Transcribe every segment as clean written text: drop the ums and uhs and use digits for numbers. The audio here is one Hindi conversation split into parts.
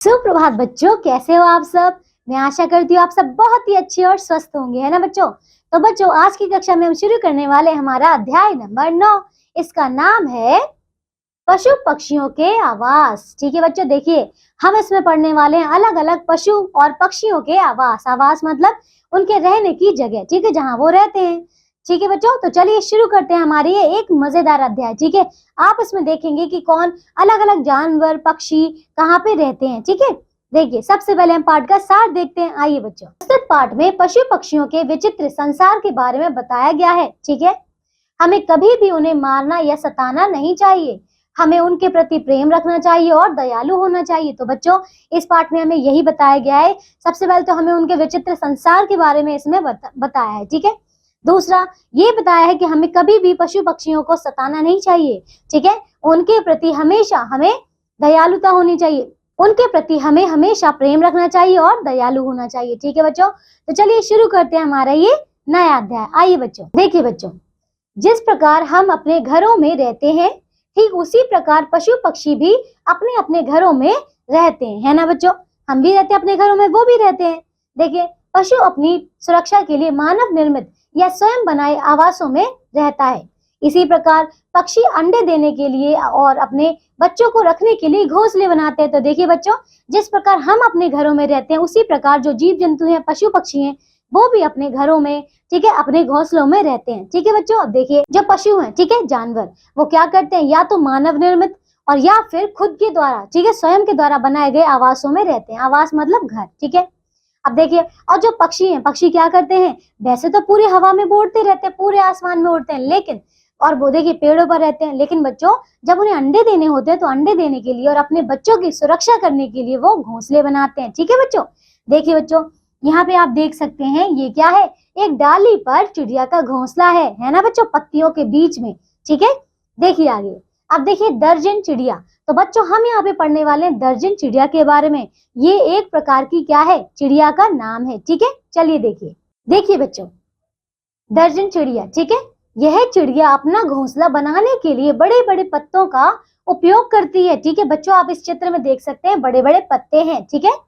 सुप्रभात बच्चों, कैसे हो आप सब। मैं आशा करती हूँ आप सब बहुत ही अच्छे और स्वस्थ होंगे, है ना बच्चों। तो बच्चों, आज की कक्षा में हम शुरू करने वाले हमारा अध्याय नंबर 9। इसका नाम है पशु पक्षियों के आवास। ठीक है बच्चों, देखिए हम इसमें पढ़ने वाले हैं अलग अलग पशु और पक्षियों के आवास। आवास मतलब उनके रहने की जगह, ठीक है, जहाँ वो रहते हैं। ठीक है बच्चों, तो चलिए शुरू करते हैं हमारी ये एक मजेदार अध्याय। ठीक है, आप इसमें देखेंगे कि कौन अलग अलग जानवर पक्षी कहाँ पे रहते हैं। ठीक है, देखिए सबसे पहले हम पाठ का सार देखते हैं। आइए बच्चों, प्रस्तुत पाठ में पशु पक्षियों के विचित्र संसार के बारे में बताया गया है। ठीक है, हमें कभी भी उन्हें मारना या सताना नहीं चाहिए। हमें उनके प्रति प्रेम रखना चाहिए और दयालु होना चाहिए। तो बच्चों, इस पाठ में हमें यही बताया गया है। सबसे पहले तो हमें उनके विचित्र संसार के बारे में इसमें बताया है। ठीक है, दूसरा ये बताया है कि हमें कभी भी पशु पक्षियों को सताना नहीं चाहिए। ठीक है, उनके प्रति हमेशा हमें दयालुता होनी चाहिए, उनके प्रति हमें हमेशा प्रेम रखना चाहिए और दयालु होना चाहिए। ठीक है बच्चों, तो चलिए शुरू करते हैं हमारा ये नया अध्याय। आइए बच्चों, देखिए बच्चों, जिस प्रकार हम अपने घरों में रहते हैं, ठीक उसी प्रकार पशु पक्षी भी अपने अपने घरों में रहते हैं, है ना बच्चों। हम भी रहते हैं अपने घरों में, वो भी रहते हैं। देखिए, पशु अपनी सुरक्षा के लिए मानव निर्मित या स्वयं बनाए आवासों में रहता है। इसी प्रकार पक्षी अंडे देने के लिए और अपने बच्चों को रखने के लिए घोंसले बनाते हैं। तो देखिए बच्चों, जिस प्रकार हम अपने घरों में रहते हैं, उसी प्रकार जो जीव जंतु हैं, पशु पक्षी हैं, वो भी अपने घरों में, ठीक है, अपने घोंसलों में रहते हैं। ठीक है बच्चों, अब देखिए जो पशु हैं, ठीक है, जानवर, वो क्या करते हैं, या तो मानव निर्मित और या फिर खुद के द्वारा, ठीक है, स्वयं के द्वारा बनाए गए आवासों में रहते हैं। आवास मतलब घर। ठीक है, अब देखिए, और जो पक्षी हैं, पक्षी क्या करते हैं, वैसे तो पूरी हवा में उड़ते रहते हैं, पूरे आसमान में उड़ते हैं, लेकिन और वो देखिए पेड़ों पर रहते हैं। लेकिन बच्चों, जब उन्हें अंडे देने होते हैं तो अंडे देने के लिए और अपने बच्चों की सुरक्षा करने के लिए वो घोंसले बनाते हैं। ठीक है बच्चों, देखिए बच्चों, यहाँ पे आप देख सकते हैं ये क्या है, एक डाली पर चिड़िया का घोंसला है ना बच्चों, पत्तियों के बीच में। ठीक है, देखिए आगे, अब देखिए दर्जन चिड़िया। तो बच्चों, हम यहाँ पे पढ़ने वाले हैं दर्जन चिड़िया के बारे में। ये एक प्रकार की क्या है, चिड़िया का नाम है। ठीक है, चलिए देखिए बच्चों, दर्जन चिड़िया। ठीक है, यह चिड़िया अपना घोंसला बनाने के लिए बड़े बड़े पत्तों का उपयोग करती है। ठीक है बच्चों, आप इस चित्र में देख सकते हैं बड़े बड़े पत्ते हैं। ठीक है,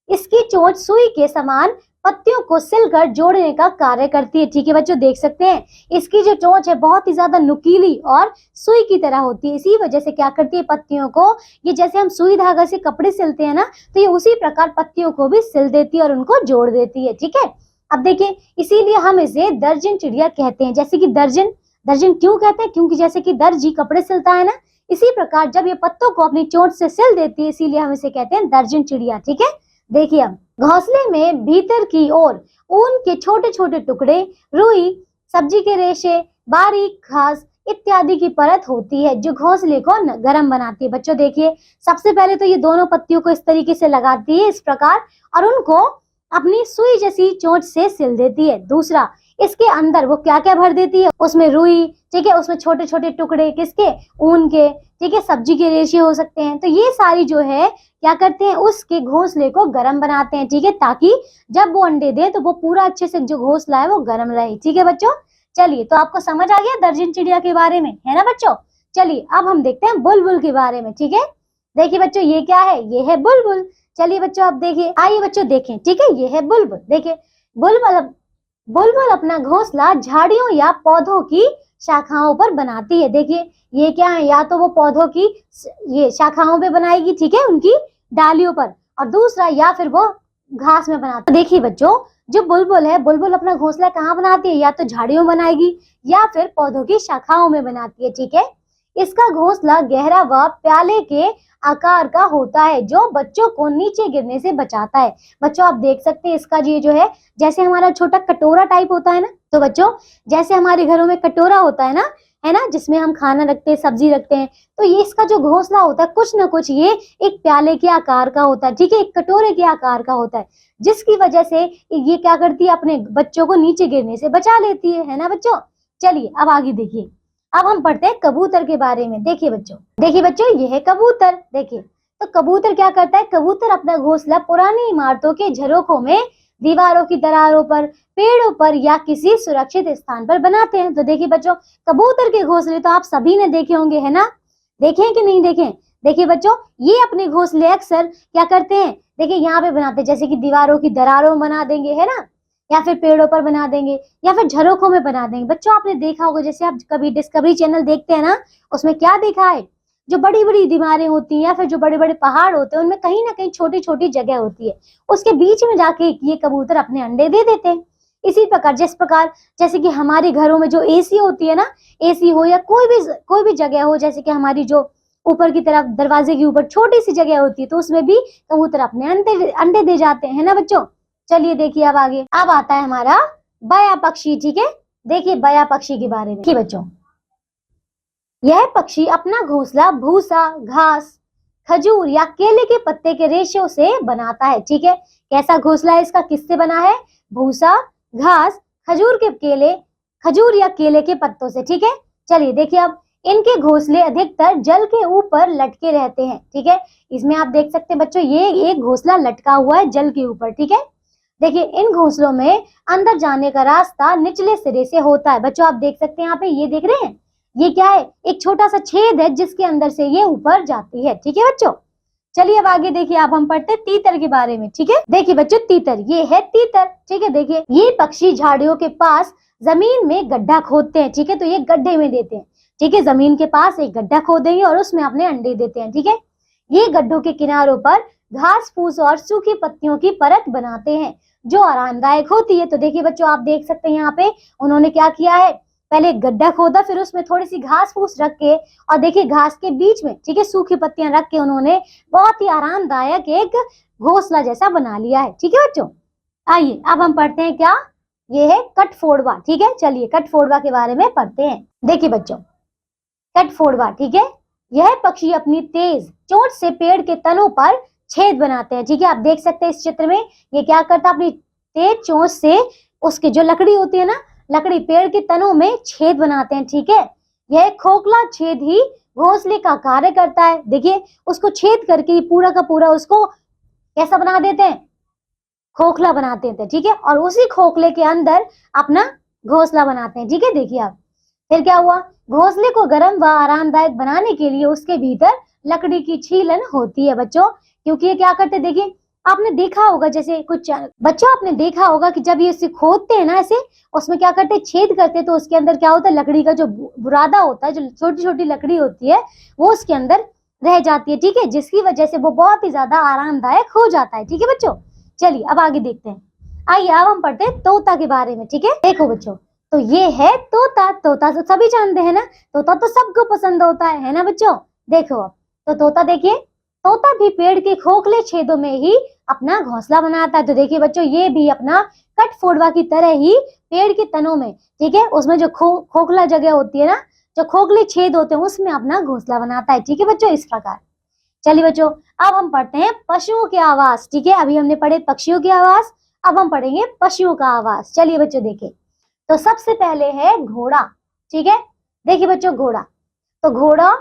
इसकी चोंच सुई के समान पत्तियों को सिलकर जोड़ने का कार्य करती है। ठीक है बच्चों, देख सकते हैं इसकी जो चोंच है बहुत ही ज्यादा नुकीली और सुई की तरह होती है। इसी वजह से क्या करती है, पत्तियों को, ये जैसे हम सुई धागा से कपड़े सिलते हैं ना, तो ये उसी प्रकार पत्तियों को भी सिल देती है और उनको जोड़ देती है। ठीक है, अब देखिए, इसीलिए हम इसे दर्जन चिड़िया कहते हैं। जैसे कि दर्जन क्यों कहते हैं, क्योंकि जैसे कि दर्जी कपड़े सिलता है ना, इसी प्रकार जब ये पत्तों को अपनी चोंच से सिल देती है, इसीलिए हम इसे कहते हैं दर्जन चिड़िया। ठीक है, देखिए अब घोंसले में भीतर की ओर ऊन के छोटे छोटे टुकड़े, रुई, सब्जी के रेशे, बारीक घास इत्यादि की परत होती है जो घोंसले को गर्म बनाती है। बच्चों देखिए, सबसे पहले तो ये दोनों पत्तियों को इस तरीके से लगाती है, इस प्रकार, और उनको अपनी सुई जैसी चोंच से सिल देती है। दूसरा, इसके अंदर वो क्या क्या भर देती है, उसमें रुई, ठीक है, उसमें छोटे छोटे टुकड़े किसके, ऊन के, ठीक है, सब्जी के रेशे हो सकते हैं। तो ये सारी जो है क्या करते हैं, उसके घोंसले को गर्म बनाते हैं। ठीक है, ताकि जब वो अंडे दे तो वो पूरा अच्छे से जो घोंसला है वो गर्म रहे। ठीक है बच्चों, चलिए, तो आपको समझ आ गया दर्जन चिड़िया के बारे में, है ना बच्चों। चलिए अब हम देखते हैं बुलबुल के बारे में। ठीक है, देखिए बच्चों, ये क्या है, ये है बुलबुल। चलिए बच्चों, आप देखिए, आइए बच्चों देखें। ठीक है, ये है बुलबुल। देखिए, बुलबुल अपना घोंसला झाड़ियों या पौधों की शाखाओं पर बनाती है। देखिए, ये क्या है, या तो वो पौधों की ये शाखाओं पे बनाएगी, ठीक है, उनकी डालियों पर, और दूसरा या फिर वो घास में बनाती है। देखिए बच्चों, जो बुलबुल है, बुलबुल अपना घोंसला कहाँ बनाती है, या तो झाड़ियों में बनाएगी या फिर पौधों की शाखाओं में बनाती है। ठीक है, इसका घोंसला गहरा व प्याले के आकार का होता है जो बच्चों को नीचे गिरने से बचाता है। बच्चों आप देख सकते हैं इसका ये जो है, जैसे हमारा छोटा कटोरा टाइप होता है ना, तो बच्चों जैसे हमारे घरों में कटोरा होता है ना, जिसमें हम खाना रखते हैं, सब्जी रखते हैं, तो ये इसका जो घोंसला होता है कुछ ना कुछ ये एक प्याले के आकार का होता है। ठीक है, एक कटोरे के आकार का होता है, जिसकी वजह से ये क्या करती है, अपने बच्चों को नीचे गिरने से बचा लेती है ना बच्चों। चलिए अब आगे देखिए, अब हम पढ़ते हैं कबूतर के बारे में। देखिए बच्चों, ये है कबूतर। देखिए, तो कबूतर क्या करता है, कबूतर अपना घोंसला पुरानी इमारतों के झरोखों में, दीवारों की दरारों पर, पेड़ों पर या किसी सुरक्षित स्थान पर बनाते हैं। तो देखिए बच्चों, कबूतर के घोंसले तो आप सभी ने देखे होंगे, है ना, देखे हैं कि नहीं देखे, देखिए बच्चों, ये अपने घोंसले अक्सर क्या करते हैं, देखिए यहाँ पे बनाते हैं, जैसे कि दीवारों की दरारों में बना देंगे, है ना, या फिर पेड़ों पर बना देंगे, या फिर झरोखों में बना देंगे। बच्चों आपने देखा होगा, जैसे आप कभी डिस्कवरी चैनल देखते हैं ना, उसमें क्या देखा है, जो बड़ी बड़ी दीवारें होती हैं या फिर जो बड़े बड़े पहाड़ होते हैं, उनमें कहीं ना कहीं छोटी छोटी जगह होती है, उसके बीच में जाके ये कबूतर अपने अंडे दे देते हैं। इसी प्रकार जैसे कि हमारे घरों में जो एसी होती है ना, एसी हो या कोई भी जगह हो, जैसे कि हमारी जो ऊपर की तरफ दरवाजे के ऊपर छोटी सी जगह होती है, तो उसमें भी कबूतर अपने अंडे दे जाते हैं, है ना बच्चों। चलिए देखिए अब आगे, अब आता है हमारा बया पक्षी। ठीक है, देखिए बया पक्षी के बारे में। बच्चों, यह पक्षी अपना घोंसला भूसा, घास, खजूर या केले के पत्ते के रेशों से बनाता है। ठीक है, कैसा घोंसला है इसका, किससे बना है, भूसा, घास, खजूर या केले के पत्तों से। ठीक है, चलिए देखिए अब, इनके घोंसले अधिकतर जल के ऊपर लटके रहते हैं। ठीक है, इसमें आप देख सकते हैं बच्चों, ये एक घोंसला लटका हुआ है जल के ऊपर। ठीक है, देखिए इन घोंसलों में अंदर जाने का रास्ता निचले सिरे से होता है। बच्चों आप देख सकते हैं यहाँ पे, ये देख रहे हैं, ये क्या है, एक छोटा सा छेद है जिसके अंदर से ये ऊपर जाती है। ठीक है बच्चों, चलिए अब आगे देखिए, अब हम पढ़ते हैं तीतर के बारे में। ठीक है, देखिए बच्चों तीतर, ये है तीतर। ठीक है, देखिए ये पक्षी झाड़ियों के पास जमीन में गड्ढा खोदते हैं। ठीक है, तो ये गड्ढे में देते हैं। ठीक है, जमीन के पास एक गड्ढा खोदेंगे और उसमें अपने अंडे देते हैं। ठीक है, ये गड्ढों के किनारों पर घास फूस और सूखी पत्तियों की परत बनाते हैं जो आरामदायक होती है। तो देखिए बच्चों, आप देख सकते हैं यहाँ पे उन्होंने क्या किया है, पहले गड्ढा खोदा, फिर उसमें थोड़ी सी घास फूस रख के, और देखिए घास के बीच में, ठीक है, सूखी पत्तियां रख के उन्होंने बहुत ही आरामदायक एक घोंसला जैसा बना लिया है। ठीक है बच्चों, आइए अब हम पढ़ते हैं क्या, ये है कठफोड़वा। ठीक है, चलिए कठफोड़वा के बारे में पढ़ते हैं। देखिए बच्चों, कठफोड़वा, ठीक है, यह पक्षी अपनी तेज चोंच से पेड़ के तनों पर छेद बनाते हैं। ठीक है, आप देख सकते हैं इस चित्र में, ये क्या करता है, अपनी तेज चोंच से उसकी जो लकड़ी होती है ना, लकड़ी पेड़ के तनों में छेद बनाते हैं। ठीक है, यह खोखला छेद ही घोंसले का कार्य करता है। देखिए उसको छेद करके पूरा का पूरा उसको कैसा बना देते हैं, खोखला बना देते हैं। ठीक है, और उसी खोखले के अंदर अपना घोंसला बनाते हैं। ठीक है, देखिए आप, फिर क्या हुआ, घोंसले को गर्म व आरामदायक बनाने के लिए उसके भीतर लकड़ी की छीलन होती है बच्चों, क्योंकि ये क्या करते, देखिए आपने देखा होगा, जैसे कुछ बच्चों आपने देखा होगा कि जब ये इसे खोदते हैं ना ऐसे, उसमें क्या करते हैं, छेद करते हैं, तो उसके अंदर क्या होता है, लकड़ी का जो बुरादा होता है, जो छोटी छोटी लकड़ी होती है, वो उसके अंदर रह जाती है। ठीक है, जिसकी वजह से वो बहुत ही ज्यादा आरामदायक हो जाता है। ठीक है बच्चों, चलिए अब आगे देखते हैं। आइए अब हम पढ़ते हैं तोता के बारे में। ठीक है, देखो बच्चों, तो ये है तोता। तोता तो सभी जानते हैं ना, तोता तो सबको पसंद होता है ना बच्चों। देखो अब, तो तोता देखिए, तोता भी पेड़ के खोखले छेदों में ही अपना घोंसला बनाता है। तो देखिए बच्चों, ये भी अपना कठफोड़वा की तरह ही पेड़ के तनों में, ठीक है, उसमें जो खोखला जगह होती है ना, जो खोखले छेद होते हैं, उसमें अपना घोंसला बनाता है। ठीक है बच्चों, इस प्रकार। चलिए बच्चों, अब हम पढ़ते हैं पशुओं के आवास। ठीक है, अभी हमने पढ़े पक्षियों के आवास, अब हम पढ़ेंगे पशुओं का आवास। चलिए बच्चों देखिए, तो सबसे पहले है घोड़ा। ठीक है, देखिए बच्चों घोड़ा, तो घोड़ा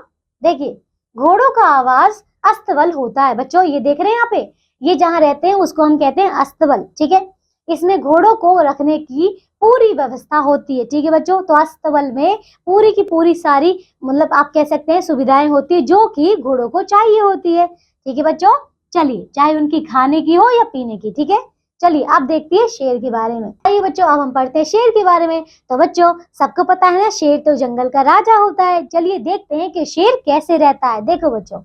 देखिए, घोड़ों का आवाज अस्तबल होता है। बच्चों ये देख रहे हैं यहाँ पे, ये जहाँ रहते हैं उसको हम कहते हैं अस्तबल। ठीक है, इसमें घोड़ों को रखने की पूरी व्यवस्था होती है। ठीक है बच्चों, तो अस्तबल में पूरी की पूरी सारी, मतलब आप कह सकते हैं सुविधाएं होती है जो कि घोड़ों को चाहिए होती है। ठीक है बच्चों, चलिए, चाहे उनकी खाने की हो या पीने की। ठीक है, चलिए अब देखते हैं शेर के बारे में। आइए बच्चों, अब हम पढ़ते हैं शेर के बारे में। तो बच्चों सबको पता है ना, शेर तो जंगल का राजा होता है। चलिए देखते हैं कि शेर कैसे रहता है। देखो बच्चों,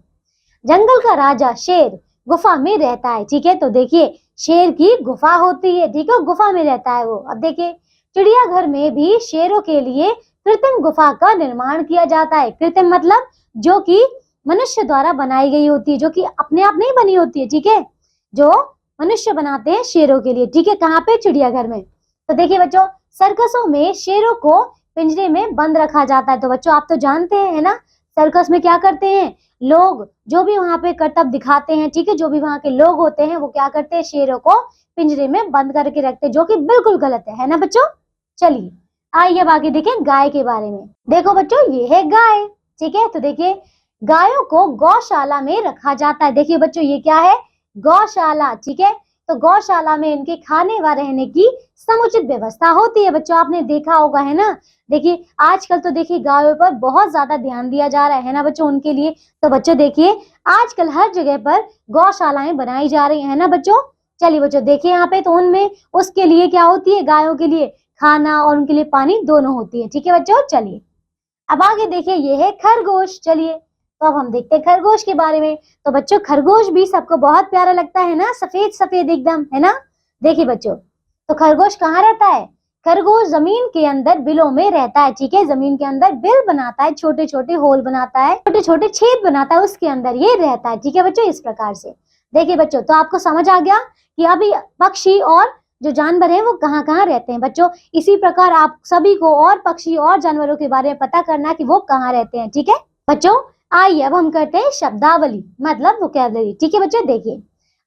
जंगल का राजा शेर गुफा में रहता है। ठीक है, तो देखिए शेर की गुफा होती है। ठीक है, गुफा में रहता है वो। अब देखिए, चिड़ियाघर में भी शेरों के लिए कृत्रिम गुफा का निर्माण किया जाता है। कृत्रिम मतलब जो कि मनुष्य द्वारा बनाई गई होती है, जो कि अपने आप नहीं बनी होती है। ठीक है, जो मनुष्य बनाते हैं शेरों के लिए। ठीक है, कहाँ पे, चिड़ियाघर में। तो देखिए बच्चों, सर्कसों में शेरों को पिंजरे में बंद रखा जाता है। तो बच्चों आप तो जानते हैं, है ना, सर्कस में क्या करते हैं लोग, जो भी वहां पे करतब दिखाते हैं, ठीक है, जो भी वहां के लोग होते हैं, वो क्या करते हैं, शेरों को पिंजरे में बंद करके रखते हैं, जो कि बिल्कुल गलत है ना बच्चों। चलिए आइए अब आगे देखें गाय के बारे में। देखो बच्चों, ये है गाय। ठीक है, तो देखिए गायों को गौशाला में रखा जाता है। देखिए बच्चों, ये क्या है, गौशाला। ठीक है, तो गौशाला में इनके खाने व रहने की समुचित व्यवस्था होती है। बच्चों आपने देखा होगा, है ना। देखिए आजकल तो देखिए गायों पर बहुत ज्यादा ध्यान दिया जा रहा है ना बच्चों उनके लिए। तो बच्चों देखिए आजकल हर जगह पर गौशालाएं बनाई जा रही है ना बच्चों। चलिए बच्चों देखिए यहाँ पे, तो उनमें उसके लिए क्या होती है, गायों के लिए खाना और उनके लिए पानी दोनों होती है। ठीक है बच्चों। चलिए अब आगे देखिए, ये है खरगोश। चलिए तो अब हम देखते हैं खरगोश के बारे में। तो बच्चों खरगोश भी सबको बहुत प्यारा लगता है ना, सफेद सफेद एकदम, है ना। देखिए बच्चों, तो खरगोश कहाँ रहता है? खरगोश जमीन के अंदर बिलों में रहता है। ठीक है, जमीन के अंदर बिल बनाता है, छोटे छोटे होल बनाता है, छोटे छोटे छेद बनाता है, उसके अंदर ये रहता है। ठीक है बच्चों, इस प्रकार से। देखिए बच्चों, तो आपको समझ आ गया कि अभी पक्षी और जो जानवर हैं वो कहाँ कहाँ रहते हैं। बच्चों इसी प्रकार आप सभी को और पक्षी और जानवरों के बारे में पता करना कि वो कहाँ रहते हैं। ठीक है बच्चों, आइए अब हम करते हैं शब्दावली, मतलब वोकैबुलरी। ठीक है बच्चों, देखिए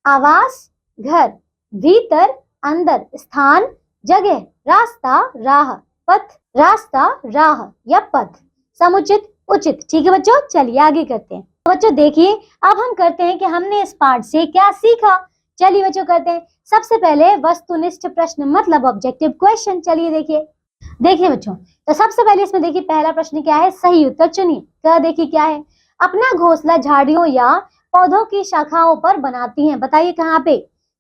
आवास, घर, भीतर, अंदर, स्थान, जगह, रास्ता, राह, पथ, रास्ता, राह या पथ, समुचित, उचित। ठीक है बच्चों, चलिए आगे करते हैं। तो बच्चों देखिए अब हम करते हैं कि हमने इस पाठ से क्या सीखा। चलिए बच्चों करते हैं। सबसे पहले वस्तुनिष्ठ प्रश्न, मतलब ऑब्जेक्टिव क्वेश्चन। चलिए देखिए बच्चों, तो सबसे पहले इसमें देखिए पहला प्रश्न क्या है, सही उत्तर चुनिए। क्या देखिए क्या है, अपना घोंसला झाड़ियों या पौधों की शाखाओं पर बनाती हैं। बताइए कहाँ पे,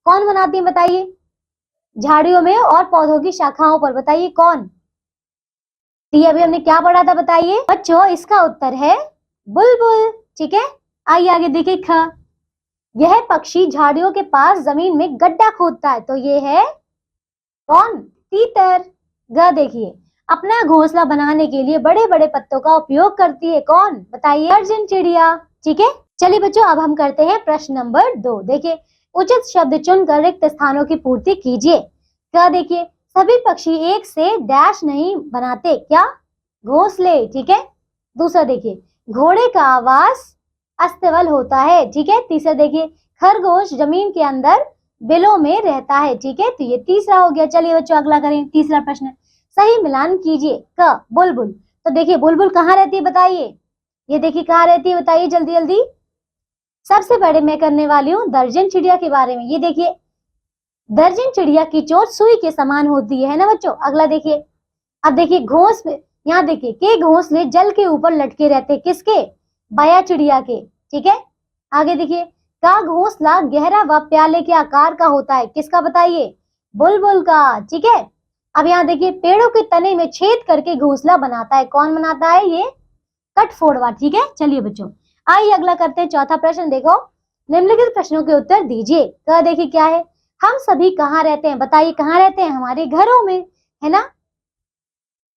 कौन बनाती है बताइए? झाड़ियों में और पौधों की शाखाओं पर, बताइए कौन? तो ये अभी हमने क्या पढ़ा था बताइए बच्चों? इसका उत्तर है बुलबुल। ठीक है, आइए आगे देखिए ख, यह पक्षी झाड़ियों के पास जमीन में गड्ढा खोदता है। तो ये है कौन? तीतर। ग देखिए, अपना घोंसला बनाने के लिए बड़े बड़े पत्तों का उपयोग करती है। कौन? बताइए? अर्जुन चिड़िया। ठीक है, चलिए बच्चों अब हम करते हैं प्रश्न नंबर 2। देखिए उचित शब्द चुनकर रिक्त स्थानों की पूर्ति कीजिए। क्या देखिए, सभी पक्षी एक से डैश नहीं बनाते, क्या? घोंसले। ठीक है, दूसरा देखिए, घोड़े का आवास अस्तबल होता है। ठीक है, तीसरा देखिए, खरगोश जमीन के अंदर बिलों में रहता है। ठीक है, तो ये तीसरा हो गया। चलिए बच्चों अगला करें, तीसरा प्रश्न, सही मिलान कीजिए। क, बुलबुल। तो देखिए बुलबुल कहाँ रहती है बताइए? ये देखिए कहाँ रहती है बताइए जल्दी जल्दी। सबसे पहले मैं करने वाली हूँ दर्जन चिड़िया के बारे में। ये देखिए दर्जन चिड़िया की चोंच सुई के समान होती है ना बच्चों। अगला देखिए, अब देखिए घोंस, यहाँ देखिए के घोंसले जल के ऊपर लटके रहते, किसके? बाया चिड़िया के। ठीक है, आगे देखिए, का घोंसला गहरा व प्याले के आकार का होता है, किसका बताइए? बुलबुल का। ठीक है, अब यहाँ देखिए, पेड़ों के तने में छेद करके घोंसला बनाता है, कौन बनाता है? ये कठफोड़वा। ठीक है, चलिए बच्चों आइए अगला करते हैं चौथा प्रश्न। देखो निम्नलिखित प्रश्नों के उत्तर दीजिए। तो देखिए क्या है, हम सभी कहाँ रहते हैं बताइए? कहाँ रहते हैं? हमारे घरों में, है ना।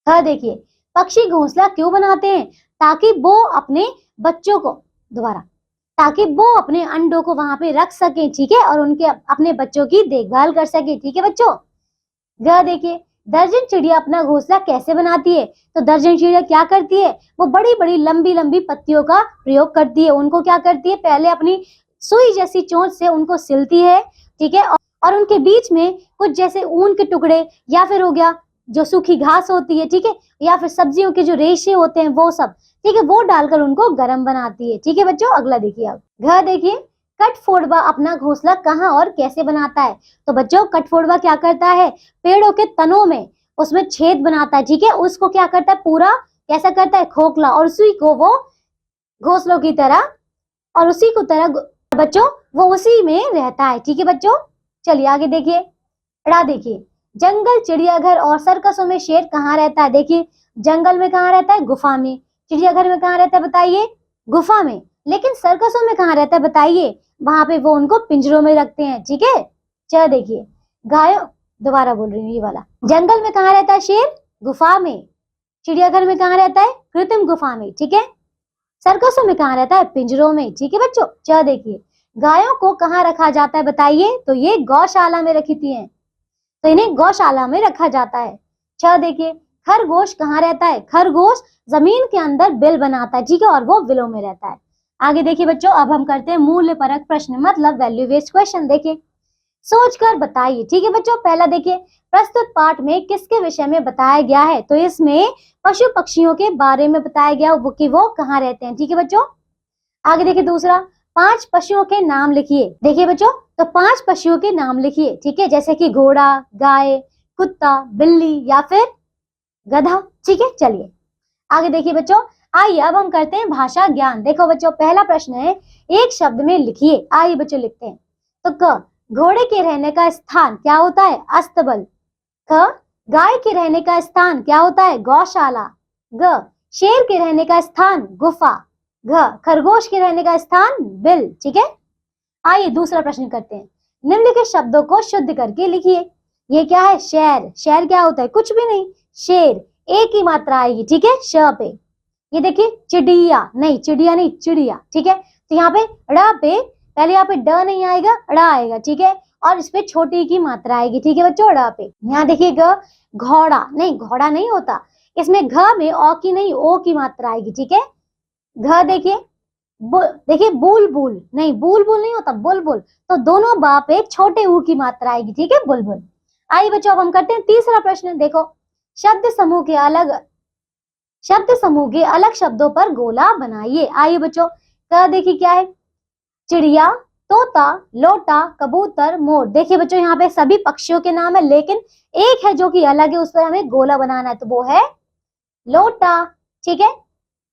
हाँ देखिए, पक्षी घोंसला क्यों बनाते हैं? ताकि वो अपने बच्चों को, दोबारा, ताकि वो अपने अंडों को वहां पे रख सके। ठीक है, और उनके अपने बच्चों की देखभाल कर सके। ठीक है बच्चों। ग देखिए, दर्जन चिड़िया अपना घोंसला कैसे बनाती है? तो दर्जन चिड़िया क्या करती है? वो बड़ी बड़ी लंबी लंबी पत्तियों का प्रयोग करती है। उनको क्या करती है? पहले अपनी सुई जैसी चोंच से उनको सिलती है। ठीक है, और उनके बीच में कुछ जैसे ऊन के टुकड़े, या फिर हो गया जो सूखी घास होती है, ठीक है, या फिर सब्जियों के जो रेशे होते हैं वो सब, ठीक है, वो डालकर उनको गर्म बनाती है। ठीक है बच्चों, अगला देखिए अब घ देखिए, कठफोड़वा अपना घोंसला कहाँ और कैसे बनाता है? तो बच्चों कठफोड़वा क्या करता है? पेड़ों के तनों में उसमें छेद बनाता है। ठीक है, उसको क्या करता है? पूरा कैसा करता है? खोखला, और उसी को वो घोंसलों की तरह, और उसी को तरह बच्चों वो उसी में रहता है। ठीक है बच्चों, चलिए आगे देखिए। ड़ा देखिए, जंगल, चिड़ियाघर और सर्कसों में शेर कहाँ रहता है? देखिए जंगल में कहाँ रहता है? गुफा में। चिड़ियाघर में कहाँ रहता है बताइए? गुफा में। लेकिन सर्कसों में कहाँ रहता है बताइए? वहां पे वो उनको पिंजरों में रखते हैं। ठीक है, चल देखिए, गायों, दोबारा बोल रही हूँ ये वाला, जंगल में कहाँ रहता है शेर? गुफा में। चिड़ियाघर में कहाँ रहता है? कृत्रिम गुफा में। ठीक है, सर्कसों में कहाँ रहता है? पिंजरों में। ठीक है बच्चों, चल देखिए, गायों को कहाँ रखा जाता है बताइए? तो ये गौशाला में रखी थी, तो इन्हें गौशाला में रखा जाता है। छह देखिए, खरगोश कहाँ रहता है? खरगोश जमीन के अंदर बिल बनाता है। ठीक है, और वो बिलों में रहता है। आगे देखिए बच्चों, अब हम करते हैं मूल्य परक प्रश्न, मतलब वैल्यू बेस्ड क्वेश्चन। देखिए सोचकर बताइए। ठीक है बच्चों, पहला देखिए, प्रस्तुत पाठ में किसके विषय में बताया गया है? तो इसमें पशु पक्षियों के बारे में बताया गया वो कि वो कहाँ रहते हैं। ठीक है बच्चों, आगे देखिए दूसरा, 5 पशुओं के नाम लिखिए। देखिए बच्चों, तो 5 पशुओं के नाम लिखिए, ठीक है, जैसे कि घोड़ा, गाय, कुत्ता, बिल्ली या फिर गधा। ठीक है, चलिए आगे देखिए बच्चों। आइए अब हम करते हैं भाषा ज्ञान। देखो बच्चों, पहला प्रश्न है, एक शब्द में लिखिए। आइए बच्चों लिखते हैं। तो क, घोड़े के रहने का स्थान क्या होता है? अस्तबल। ख, गाय के रहने का स्थान क्या होता है? गौशाला। ग, शेर के रहने का स्थान गुफा। घ, खरगोश के रहने का स्थान बिल। ठीक है, आइए दूसरा प्रश्न करते हैं। निम्नलिखित शब्दों को शुद्ध करके लिखिए। ये क्या है? शहर। शहर क्या होता है? कुछ भी नहीं। शेर, एक ही मात्रा आएगी, ठीक है, श पे। ये देखिए चिड़िया, नहीं चिड़िया नहीं, चिड़िया। ठीक है, तो यहाँ पे ड़ पे, पहले यहाँ पे ड नहीं आएगा, ड़ आएगा। ठीक है, और इस पे छोटी की मात्रा आएगी। ठीक है बच्चों, ड़ पे। यहाँ देखिए ग, घोड़ा, नहीं घोड़ा नहीं होता, इसमें घ में ओ की नहीं, ओ की मात्रा आएगी। ठीक है, घ देखिए, देखिए बुलबुल, नहीं बुलबुल नहीं होता, बुलबुल। तो दोनों बा पे छोटे ऊ की मात्रा आएगी। ठीक है, बुलबुल। आइए बच्चों अब हम करते हैं तीसरा प्रश्न। देखो, शब्द समूह के अलग शब्दों पर गोला बनाइए। आइए बच्चों, क्या देखिए क्या है? चिड़िया, तोता, लोटा, कबूतर, मोर। देखिए बच्चों, यहाँ पे सभी पक्षियों के नाम है, लेकिन एक है जो कि अलग है, उस पर हमें गोला बनाना है, तो वो है लोटा। ठीक है,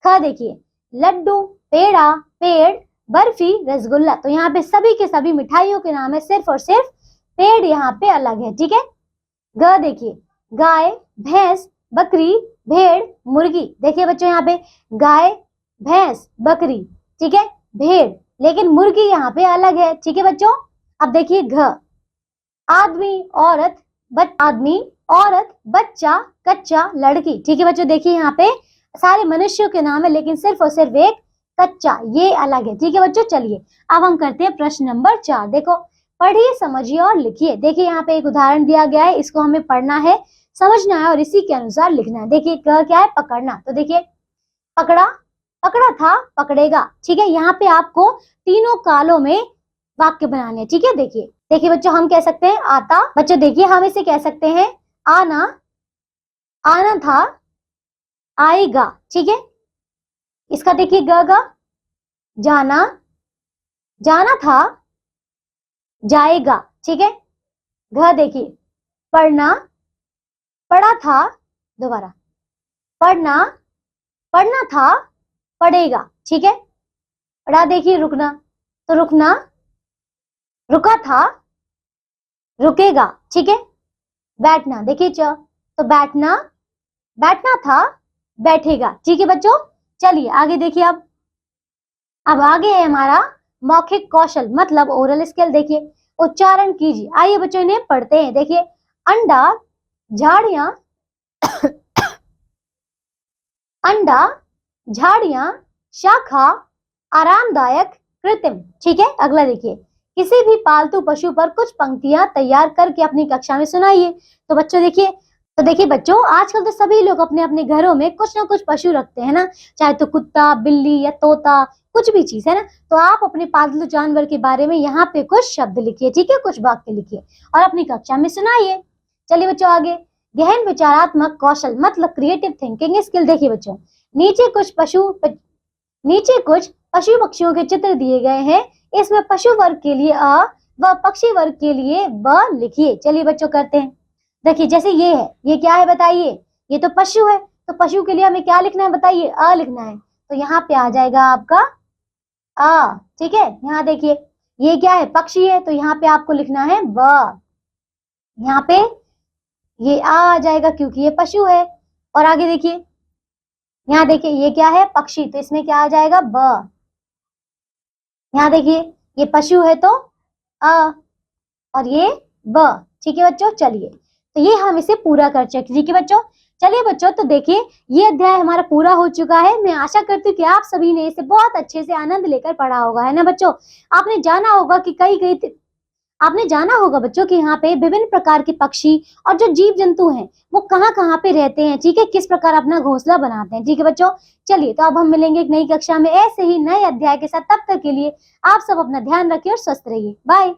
ख देखिए, लड्डू, पेड़ा, पेड़, बर्फी, रसगुल्ला। तो यहाँ पे सभी के सभी मिठाइयों के नाम है, सिर्फ और सिर्फ पेड़ यहाँ पे अलग है। ठीक है, ग देखिए, गाय, भैंस, बकरी, भेड़, मुर्गी। देखिए बच्चों, यहाँ पे गाय, भैंस, बकरी, ठीक है, भेड़, लेकिन मुर्गी यहाँ पे अलग है। ठीक है बच्चों, अब देखिए घ, आदमी, औरत, बच्चा, कच्चा, लड़की। ठीक है बच्चों, देखिए यहाँ पे सारे मनुष्यों के नाम है, लेकिन सिर्फ और सिर्फ एक कच्चा, ये अलग है। ठीक है बच्चों, चलिए अब हम करते हैं प्रश्न नंबर 4। देखो, पढ़िए, समझिए और लिखिए। देखिए यहाँ पे एक उदाहरण दिया गया है, इसको हमें पढ़ना है, समझना है और इसी के अनुसार लिखना है। देखिए क्या है? पकड़ना। तो देखिए, पकड़ा, पकड़ा था, पकड़ेगा। ठीक है, यहाँ पे आपको तीनों कालों में वाक्य बनाने हैं। ठीक है, देखिए बच्चों, हम कह सकते हैं आता। बच्चों देखिए, हम इसे कह सकते हैं आना, आना था, आएगा। ठीक है, इसका देखिए ग, जाना, जाना था, जाएगा। ठीक है, घ देखिए, पढ़ना, पढ़ा था, दोबारा पढ़ना, पढ़ना था, पढ़ेगा। ठीक है, ड़ा देखिए, रुकना, तो रुकना, रुका था, रुकेगा। ठीक है, बैठना, देखिए च, तो बैठना, बैठना था, बैठेगा। ठीक है बच्चों, चलिए आगे देखिए। अब आगे है हमारा मौखिक कौशल, मतलब ओरल स्किल। देखिए, उच्चारण कीजिए। आइए बच्चों, इन्हें पढ़ते हैं। देखिए, अंडा, झाड़ियां, अंडा, झाड़ियां, शाखा, आरामदायक, कृत्रिम। ठीक है, अगला देखिए, किसी भी पालतू पशु पर कुछ पंक्तियां तैयार करके अपनी कक्षा में सुनाइए। तो बच्चों देखिए बच्चों, आजकल तो सभी लोग अपने अपने घरों में कुछ ना कुछ पशु रखते हैं ना, चाहे तो कुत्ता, बिल्ली या तोता, कुछ भी चीज है ना। तो आप अपने पालतू जानवर के बारे में यहाँ पे कुछ शब्द लिखिए। ठीक है, कुछ वाक्य लिखिए और अपनी कक्षा में सुनाइए। चलिए बच्चों आगे, गहन विचारात्मक कौशल, मतलब क्रिएटिव थिंकिंग स्किल। देखिए बच्चों, नीचे कुछ पशु पक्षियों के चित्र दिए गए हैं, इसमें पशु वर्ग के लिए अ व पक्षी वर्ग के लिए ब लिखिए। चलिए बच्चों करते हैं। देखिए, जैसे ये है, ये क्या है बताइए? ये तो पशु है, तो पशु के लिए हमें क्या लिखना है बताइए? अ लिखना है, तो यहाँ पे आ जाएगा आपका अ। ठीक है, यहाँ देखिए, ये क्या है? पक्षी है, तो यहाँ पे आपको लिखना है ब। यहाँ पे ये आ जाएगा क्योंकि ये पशु है। और आगे देखिए, यहाँ देखिए, ये क्या है? पक्षी, तो इसमें क्या आ जाएगा? ब। यहाँ देखिए, ये पशु है तो अ, और ये ब। ठीक है बच्चों, चलिए, तो ये हम इसे पूरा कर चुके। ठीक है बच्चों, चलिए बच्चों, तो देखिए ये अध्याय हमारा पूरा हो चुका है। मैं आशा करती हूँ कि आप सभी ने इसे बहुत अच्छे से आनंद लेकर पढ़ा होगा, है ना बच्चों। आपने जाना होगा कि आपने जाना होगा बच्चों कि यहाँ पे विभिन्न प्रकार के पक्षी और जो जीव जंतु हैं वो कहाँ कहाँ पे रहते हैं। ठीक है, किस प्रकार अपना घोंसला बनाते हैं। ठीक है बच्चों, चलिए, तो अब हम मिलेंगे एक नई कक्षा में ऐसे ही नए अध्याय के साथ। तब तक के लिए आप सब अपना ध्यान रखिए और स्वस्थ रहिए। बाय।